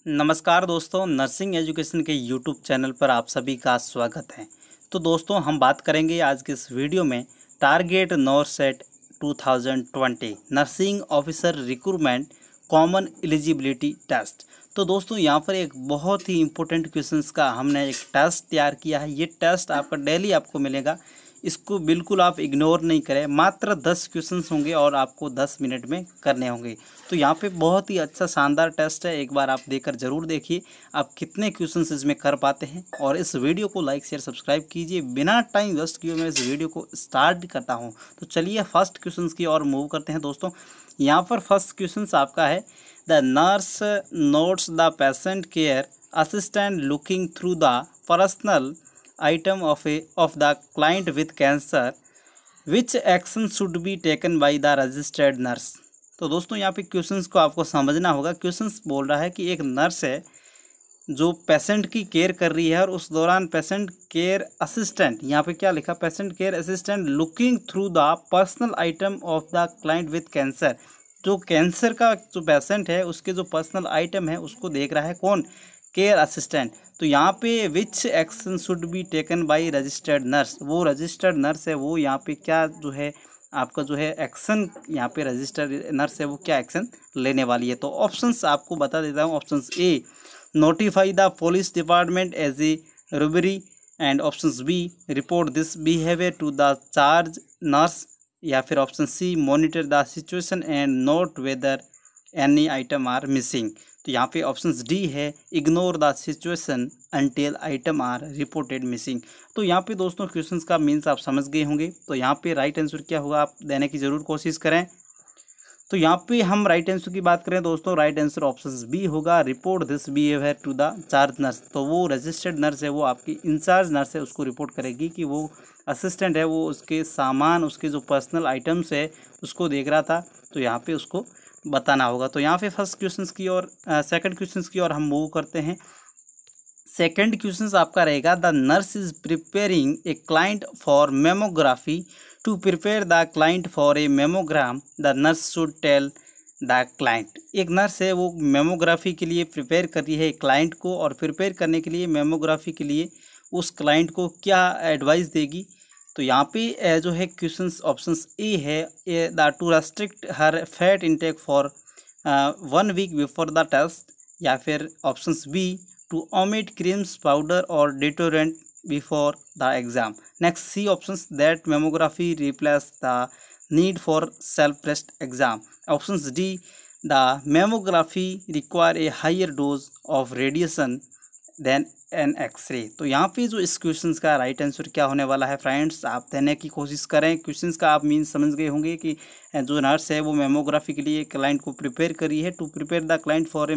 नमस्कार दोस्तों, nursing education के यूट्यूब चैनल पर आप सभी का स्वागत है। तो दोस्तों हम बात करेंगे आज के इस वीडियो में target NORCET 2020 nursing officer recruitment common eligibility test. तो दोस्तों यहाँ पर एक बहुत ही इम्पोर्टेंट क्वेश्चंस का हमने एक टेस्ट तैयार किया है। ये टेस्ट आपका डेली आपको मिलेगा, इसको बिल्कुल आप इग्नोर नहीं करें। मात्र 10 क्वेश्चंस होंगे और आपको 10 मिनट में करने होंगे। तो यहाँ पे बहुत ही अच्छा शानदार टेस्ट है, एक बार आप देकर ज़रूर देखिए आप कितने क्वेश्चंस इसमें कर पाते हैं। और इस वीडियो को लाइक शेयर सब्सक्राइब कीजिए। बिना टाइम वेस्ट किए मैं इस वीडियो को स्टार्ट करता हूँ। तो चलिए फर्स्ट क्वेश्चन की ओर मूव करते हैं। दोस्तों यहाँ पर फर्स्ट क्वेश्चन आपका है, the nurse notes the patient care assistant looking through the personal item of the client with cancer, which action should be taken by the registered nurse। तो दोस्तों यहाँ पे क्वेश्चंस को आपको समझना होगा। क्वेश्चंस बोल रहा है कि एक नर्स है जो पेशेंट की केयर कर रही है और उस दौरान पेशेंट केयर असिस्टेंट, यहाँ पे क्या लिखा, patient care assistant looking through the personal item of the client with cancer. जो कैंसर का जो पेशेंट है उसके जो पर्सनल आइटम है उसको देख रहा है कौन, केयर असिस्टेंट। तो यहाँ पे विच action should be taken by registered nurse, वो रजिस्टर्ड नर्स है वो यहाँ पे क्या जो है आपका जो है एक्शन, यहाँ पे रजिस्टर्ड नर्स है वो क्या एक्शन लेने वाली है। तो ऑप्शंस आपको बता देता हूँ। Options A, notify the police department as a robbery, and options B, report this behaviour to the charge nurse, या फिर option C, monitor the situation and note whether any item are missing. तो यहाँ पे option D है, ignore the situation until item are reported missing. तो यहाँ पे दोस्तों क्वेश्चंस का मीन्स आप समझ गए होंगे। तो यहाँ पे राइट आंसर क्या होगा आप देने की ज़रूर कोशिश करें। तो यहाँ पे हम राइट आंसर की बात करें दोस्तों, राइट आंसर ऑप्शन बी होगा, report this behaviour to the charge nurse. तो वो रजिस्टर्ड नर्स है वो आपकी इंचार्ज नर्स है, उसको रिपोर्ट करेगी कि वो असिस्टेंट है वो उसके सामान, उसके जो पर्सनल आइटम्स है उसको देख रहा था। तो यहाँ पे उसको बताना होगा। तो यहाँ पे फर्स्ट क्वेश्चंस की और सेकंड क्वेश्चंस की ओर हम मूव करते हैं। सेकंड क्वेश्चंस आपका रहेगा, the nurse is preparing a client for mammography, to prepare the client for a mammogram the nurse should tell the client. एक नर्स है वो मेमोग्राफी के लिए प्रिपेयर कर रही है क्लाइंट को, और प्रिपेयर करने के लिए मेमोग्राफी के लिए उस क्लाइंट को क्या एडवाइस देगी। तो यहाँ पे जो है क्वेश्चंस ऑप्शंस ए है, the to restrict her fat intake for 1 week before the test, या फिर options B, to omit creams powder और deodorant before the exam. Next C options, that mammography replace the need for self test exam. Options D, the mammography require a higher dose of radiation than an x-ray. तो यहाँ पे जो इस question का right answer क्या होने वाला है फ्रेंड्स, आप देने की कोशिश करें। क्वेश्चन का आप मीन समझ गए होंगे कि जो नर्स है वो मेमोग्राफी के लिए क्लाइंट को प्रिपेयर करी है, to prepare the client for a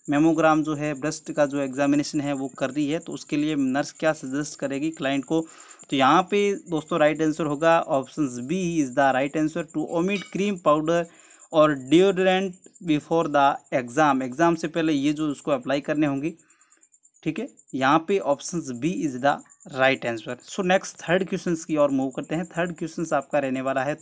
mammogram जो है ब्रेस्ट का जो एग्जामिनेशन है वो कर रही है। तो उसके लिए नर्स क्या सजेस्ट करेगी क्लाइंट को। तो यहाँ पे दोस्तों राइट आंसर होगा option B is the right answer, to omit cream powder और deodorant before the exam. Exam से पहले ये जो उसको अप्लाई करने होंगी, ठीक है। यहाँ पे option B is the right answer. So next third question की ओर मूव करते हैं। थर्ड क्वेश्चन आपका रहने वाला है,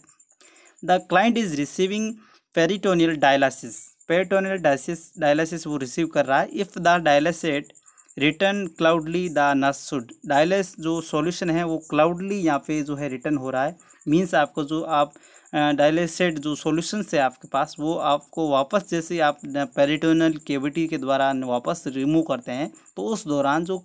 the client is receiving peritoneal dialysis. Peritoneal dialysis वो रिसीव कर रहा है। If the dialysate return cloudly the nurse should. Dialysis जो सॉल्यूशन है वो क्लाउडली यहाँ पे जो है रिटर्न हो रहा है, मीन्स आपको जो आप डायलिसेट जो सॉल्यूशन है आपके पास वो आपको वापस, जैसे आप पेरिटोनियल कैविटी के द्वारा वापस रिमूव करते हैं, तो उस दौरान जो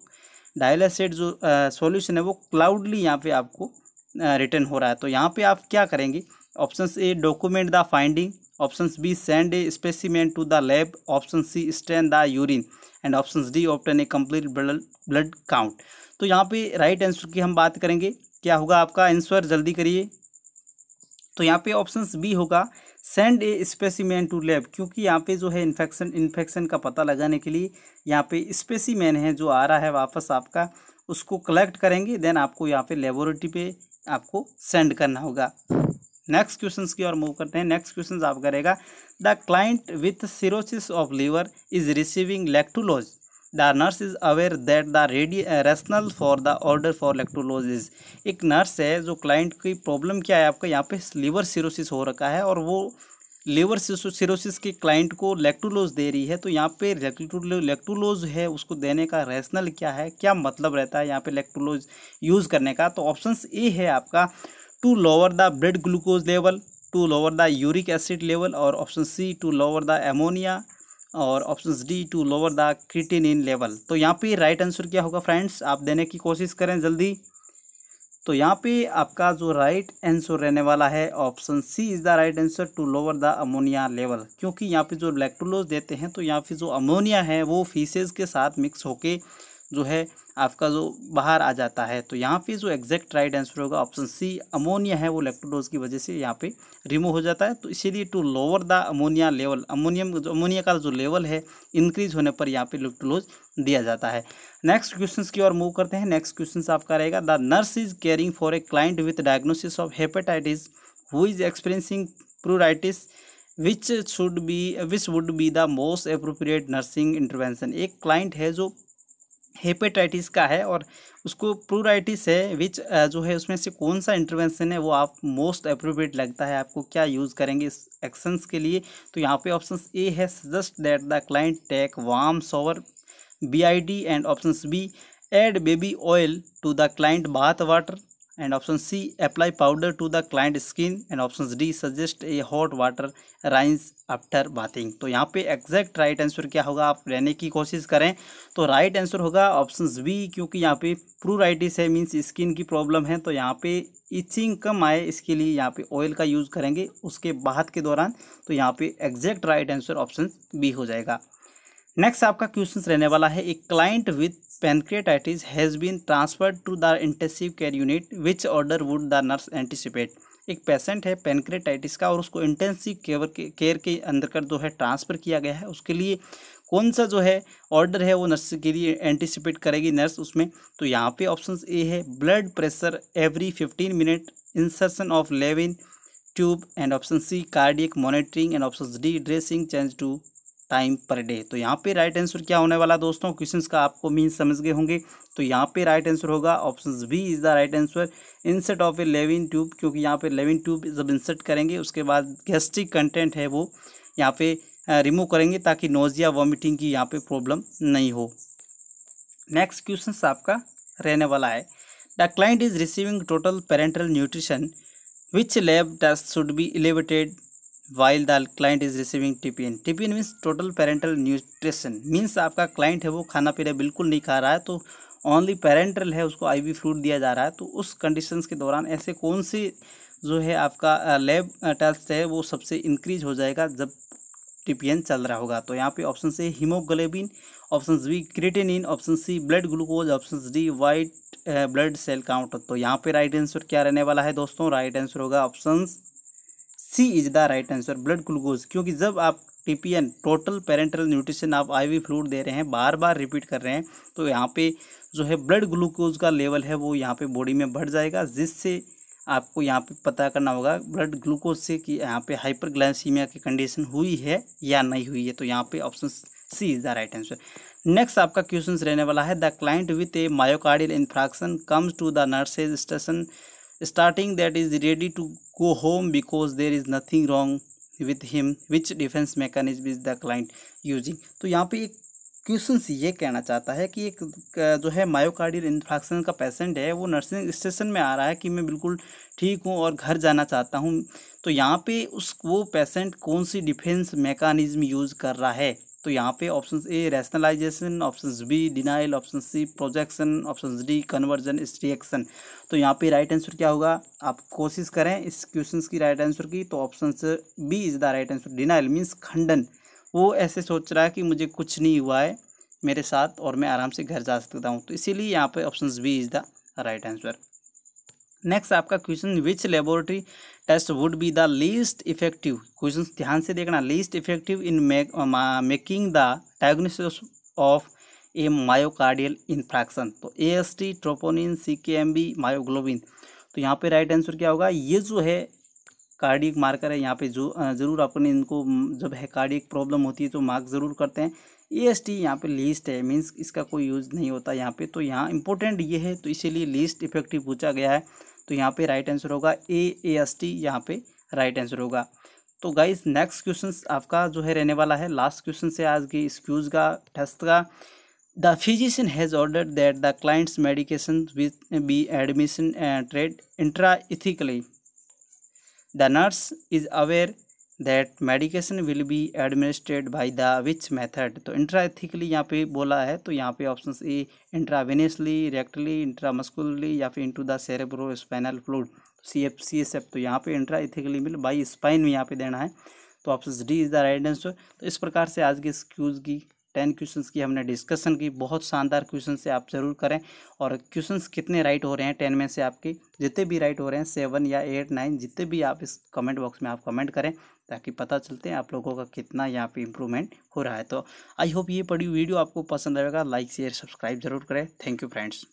डायलिसेट जो सॉल्यूशन है वो क्लाउडली यहाँ पे आपको रिटर्न हो रहा है। तो यहाँ पे आप क्या करेंगे, option A, document the finding, option B, send a specimen to the lab, option C, stain the urine, and option D, obtain a complete blood count. तो यहाँ पे राइट आंसर की हम बात करेंगे, क्या होगा आपका आंसर, जल्दी करिए। तो यहाँ पे ऑप्शंस बी होगा, send a specimen to lab, क्योंकि यहाँ पे जो है इन्फेक्शन का पता लगाने के लिए यहाँ पे स्पेसिमेन है जो आ रहा है वापस आपका, उसको कलेक्ट करेंगे, देन आपको यहाँ पे लेबोरेटरी पे आपको सेंड करना होगा। नेक्स्ट क्वेश्चंस की ओर मूव करते हैं। नेक्स्ट क्वेश्चन आपका रहेगा, the client with cirrhosis of liver is receiving lactulose, the nurse is aware that the rationale for the order for lactulose is. एक नर्स है जो क्लाइंट की प्रॉब्लम क्या है आपका, यहाँ पे लीवर सिरोसिस हो रखा है और वो लिवर सिरोसिस के क्लाइंट को लैक्टुलोज दे रही है, तो यहाँ पे लैक्टुलोज है उसको देने का रैशनल क्या है, क्या मतलब रहता है यहाँ पे लैक्टुलोज यूज़ करने का। तो ऑप्शन ए है आपका to lower the blood glucose level, to lower the uric acid level, और option C to lower the ammonia, और option D to lower the creatinine level. तो यहाँ पे राइट आंसर क्या होगा फ्रेंड्स, आप देने की कोशिश करें जल्दी। तो यहाँ पे आपका जो राइट आंसर रहने वाला है option C is the right answer, to lower the ammonia level. क्योंकि यहाँ पे जो लैक्टुलोज देते हैं तो यहाँ पे जो अमोनिया है वो फीसेज के साथ मिक्स होके जो है आपका जो बाहर आ जाता है। तो यहाँ पे जो एग्जैक्ट राइट आंसर होगा ऑप्शन सी, अमोनिया है वो लैक्टोडोज की वजह से यहाँ पे रिमूव हो जाता है। तो इसीलिए to lower the ammonia level, ammonia का जो लेवल है इंक्रीज होने पर यहाँ पे लैक्टोडोज दिया जाता है। नेक्स्ट क्वेश्चन की ओर मूव करते हैं। नेक्स्ट क्वेश्चन आपका रहेगा, the nurse is caring for a client with diagnosis of hepatitis who is experiencing pruritus which would be the most appropriate nursing intervention. एक क्लाइंट है जो हेपेटाइटिस का है और उसको प्रूराइटिस है, विच जो है उसमें से कौन सा इंटरवेंशन है वो आप मोस्ट अप्रोप्रिएट लगता है, आपको क्या यूज़ करेंगे इस एक्शंस के लिए। तो यहाँ पे ऑप्शन ए है suggest that the client take warm shower BID, and option B add baby oil to the client bath water, and option C apply powder to the client skin, and option D suggest a hot water rinse after bathing. तो यहाँ पे exact right answer क्या होगा, आप लेने की कोशिश करें। तो राइट आंसर होगा ऑप्शन बी, क्योंकि यहाँ पे प्रूराइटिस है मीन्स स्किन की प्रॉब्लम है, तो यहाँ पे इचिंग कम आए इसके लिए यहाँ पे ऑयल का यूज़ करेंगे उसके बाथ के दौरान। तो यहाँ पे exact right answer option B हो जाएगा। नेक्स्ट आपका क्वेश्चन रहने वाला है, एक client with pancreatitis has been transferred to the intensive care unit, which order would the nurse anticipate. एक पेशेंट है पैनक्रियाटाइटिस का और उसको इंटेंसिव केयर के अंदर कर जो है ट्रांसफ़र किया गया है, उसके लिए कौन सा जो है ऑर्डर है वो नर्स के लिए एंटिसिपेट करेगी नर्स उसमें। तो यहाँ पे ऑप्शन ए है blood pressure every 15 minute, insertion of Levin tube, and option C cardiac monitoring, and option D dressing change two time per day. तो यहाँ पे राइट आंसर क्या होने वाला दोस्तों, क्वेश्चंस का आपको मीन्स समझ गए होंगे। तो यहाँ पे राइट आंसर होगा option B is the right answer, insert of a Levin tube, क्योंकि यहाँ पे लेविन ट्यूब जब इंसर्ट करेंगे उसके बाद गैस्ट्रिक कंटेंट है वो यहाँ पे रिमूव करेंगे ताकि नोजिया वॉमिटिंग की यहाँ पे प्रॉब्लम नहीं हो। नेक्स्ट क्वेश्चन आपका रहने वाला है, the client is receiving total parenteral nutrition, which lab test should be elevated while the client is receiving TPN। TPN means total parenteral nutrition, means आपका क्लाइंट है वो खाना पीना बिल्कुल नहीं खा रहा है, तो ओनली पेरेंटल है उसको IV फ्लूइड दिया जा रहा है। तो उस कंडीशंस के दौरान ऐसे कौन सी जो है आपका लैब टेस्ट है वो सबसे इंक्रीज हो जाएगा जब TPN चल रहा होगा। तो यहाँ पे ऑप्शन से hemoglobin, option B creatinine, option C blood glucose, option D white blood cell count. तो यहाँ पे राइट आंसर क्या रहने वाला है दोस्तों, राइट आंसर होगा option C is the right answer, blood glucose. क्योंकि जब आप TPN टोटल पेरेंटल न्यूट्रिशन आप IV फ्लूइड दे रहे हैं, बार बार रिपीट कर रहे हैं, तो यहाँ पे जो है ब्लड ग्लूकोज का लेवल है वो यहाँ पे बॉडी में बढ़ जाएगा, जिससे आपको यहाँ पे पता करना होगा ब्लड ग्लूकोज से कि यहाँ पे हाइपरग्लाइसीमिया की कंडीशन हुई है या नहीं हुई है। तो यहाँ पे option C is the right answer. Next आपका क्वेश्चन रहने वाला है, the client with a myocardial infarction comes to the nurses station starting that is ready to go home because there is nothing wrong with him, which defense mechanism is the client using। तो यहाँ पे एक question ये कहना चाहता है कि एक जो है मायोकार्डियल इन्फ्रैक्शन का पेशेंट है वो नर्सिंग स्टेशन में आ रहा है कि मैं बिल्कुल ठीक हूँ और घर जाना चाहता हूँ। तो यहाँ पे वो पेशेंट कौन सी डिफेंस मैकेनिज्म यूज़ कर रहा है। तो यहाँ पे option A rationalisation, option B denial, option C projection, option D conversion reaction. तो यहाँ पे राइट आंसर क्या होगा, आप कोशिश करें इस क्वेश्चन की राइट आंसर की। तो option B is the right answer, denial means खंडन। वो ऐसे सोच रहा है कि मुझे कुछ नहीं हुआ है मेरे साथ और मैं आराम से घर जा सकता हूँ। तो इसीलिए यहाँ पे option B is the right answer. Next आपका question, which laboratory test would be the least effective. Question ध्यान से देखना, least effective in making the diagnosis of a myocardial infarction. तो AST, ट्रोपोनिन, CKMB, मायोग्लोबिन। तो यहाँ पे right answer क्या होगा, ये जो है कार्डियक मार्कर है, यहाँ पे जो ज़रूर अपने इनको जब है कार्डियक प्रॉब्लम होती है तो मार्क ज़रूर करते हैं। AST यहाँ पे लीस्ट है, मीन्स इसका कोई यूज़ नहीं होता यहाँ पे, तो यहाँ इंपॉर्टेंट ये है, तो इसीलिए लीस्ट इफेक्टिव पूछा गया है। तो यहाँ पे राइट आंसर होगा AST, यहाँ पे राइट आंसर होगा। तो गाइस नेक्स्ट क्वेश्चन आपका जो है रहने वाला है, लास्ट क्वेश्चन से आज की इस क्यूज का टेस्ट का। The physician has ordered that the client's medication be administered intrathecally. The nurse is aware that medication will be administered by the which method. तो इंट्राइथिकली यहाँ पे बोला है, तो यहाँ पे ऑप्शन ए इंट्रावेनियसली, रेक्टली, इंट्रामस्कुलरली या फिर into the cerebro spinal fluid, CSF। तो यहाँ पे इंट्राइथिकली मिल बाई स्पाइन में यहाँ पे देना है, तो option D is the right answer. तो इस प्रकार से आज की इस क्यूज की 10 क्वेश्चंस की हमने डिस्कशन की। बहुत शानदार क्वेश्चन से आप जरूर करें। और क्वेश्चंस कितने राइट हो रहे हैं 10 में से, आपके जितने भी राइट हो रहे हैं 7 या 8 9 जितने भी, आप इस कमेंट बॉक्स में आप कमेंट करें, ताकि पता चलते हैं आप लोगों का कितना यहाँ पे इम्प्रूवमेंट हो रहा है। तो आई होप ये पढ़ी वीडियो आपको पसंद आएगा। लाइक शेयर सब्सक्राइब जरूर करें। Thank you friends.